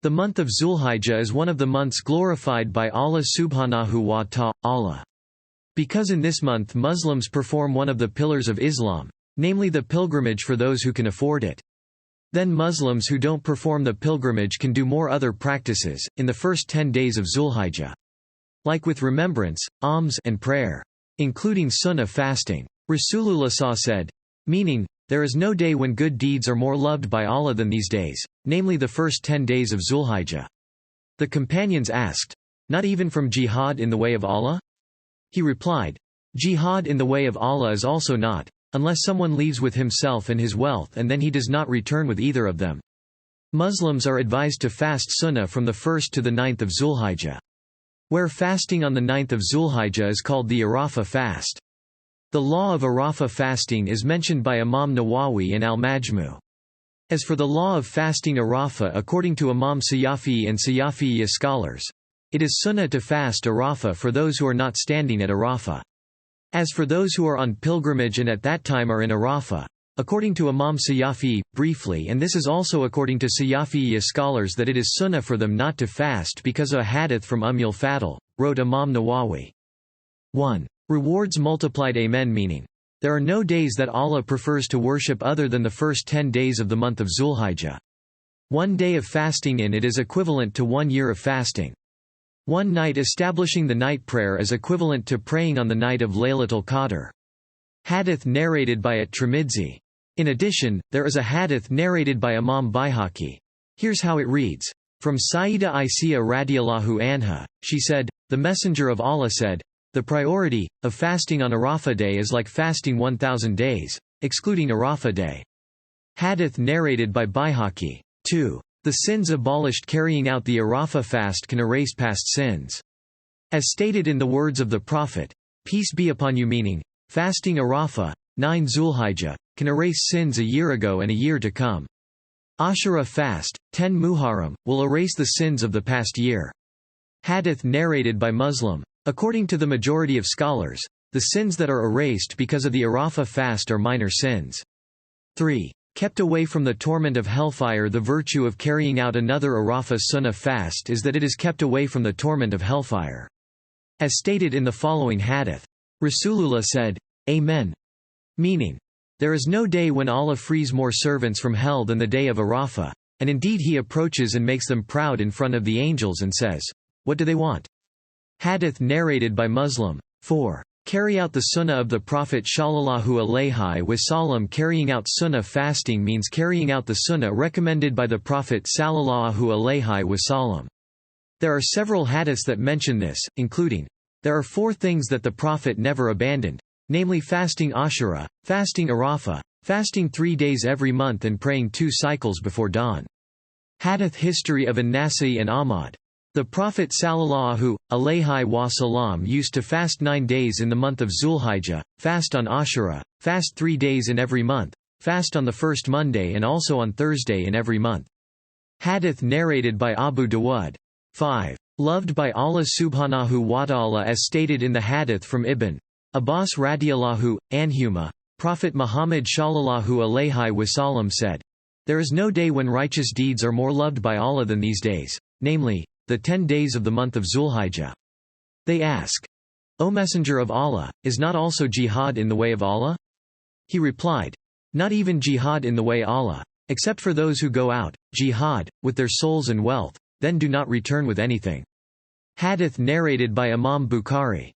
The month of Zulhijjah is one of the months glorified by Allah subhanahu wa ta'ala. Because in this month Muslims perform one of the pillars of Islam, namely the pilgrimage for those who can afford it. Then Muslims who don't perform the pilgrimage can do more other practices, in the first 10 days of Zulhijjah. Like with remembrance, alms and prayer. Including sunnah fasting. Rasulullah said, meaning, there is no day when good deeds are more loved by Allah than these days, namely the first 10 days of Zulhijjah. The companions asked, not even from jihad in the way of Allah? He replied, jihad in the way of Allah is also not, unless someone leaves with himself and his wealth and then he does not return with either of them. Muslims are advised to fast sunnah from the 1st to the 9th of Zulhijjah. Where fasting on the 9th of Zulhijjah is called the arafah fast. The law of arafah fasting is mentioned by Imam Nawawi in Al-Majmu'. As for the law of fasting arafah according to Imam Sayafi and Sayafiya scholars, it is sunnah to fast arafah for those who are not standing at arafah. As for those who are on pilgrimage and at that time are in arafah, according to Imam Sayafi, briefly, and this is also according to Sayafiya scholars, that it is sunnah for them not to fast because of a hadith from Fadl, wrote Imam Nawawi. 1. Rewards multiplied. Amen. Meaning, there are no days that Allah prefers to worship other than the first 10 days of the month of Zulhijjah. 1 day of fasting in it is equivalent to 1 year of fasting. 1 night establishing the night prayer is equivalent to praying on the night of Laylatul Qadr. Hadith narrated by at-Tirmidzi. In addition, there is a hadith narrated by Imam Baihaqi. Here's how it reads. From Sayyida Aisha radiyallahu anha, she said, the Messenger of Allah said, the priority of fasting on Arafah day is like fasting 1,000 days, excluding Arafah day. Hadith narrated by Baihaqi. 2. The sins abolished. Carrying out the Arafah fast can erase past sins. As stated in the words of the Prophet, peace be upon you, meaning, fasting Arafah, 9 Zulhijjah, can erase sins a year ago and a year to come. Ashura fast, 10 Muharram, will erase the sins of the past year. Hadith narrated by Muslim. According to the majority of scholars, the sins that are erased because of the Arafah fast are minor sins. 3. Kept away from the torment of hellfire. The virtue of carrying out another Arafah sunnah fast is that it is kept away from the torment of hellfire. As stated in the following hadith, Rasulullah said, Amen. Meaning, there is no day when Allah frees more servants from hell than the day of Arafah, and indeed He approaches and makes them proud in front of the angels and says, what do they want? Hadith narrated by Muslim. 4. Carry out the sunnah of the Prophet sallallahu alaihi wasallam. Carrying out sunnah fasting means carrying out the sunnah recommended by the Prophet sallallahu alaihi wasallam. There are several hadiths that mention this, including, there are 4 things that the Prophet never abandoned, namely fasting Ashura, fasting Arafah, fasting 3 days every month and praying 2 cycles before dawn. Hadith history of An-Nasai and Ahmad. The Prophet sallallahu alaihi wasallam used to fast 9 days in the month of Zulhijjah, fast on Ashura, fast 3 days in every month, fast on the first Monday and also on Thursday in every month. Hadith narrated by Abu Dawud. 5. Loved by Allah subhanahu wa ta'ala. As stated in the hadith from Ibn Abbas radiyallahu anhuma, Prophet Muhammad sallallahu alaihi wasallam said, there is no day when righteous deeds are more loved by Allah than these days, namely, the 10 days of the month of Zulhijjah. They ask, O Messenger of Allah, is not also jihad in the way of Allah? He replied, not even jihad in the way of Allah, except for those who go out, jihad, with their souls and wealth, then do not return with anything. Hadith narrated by Imam Bukhari.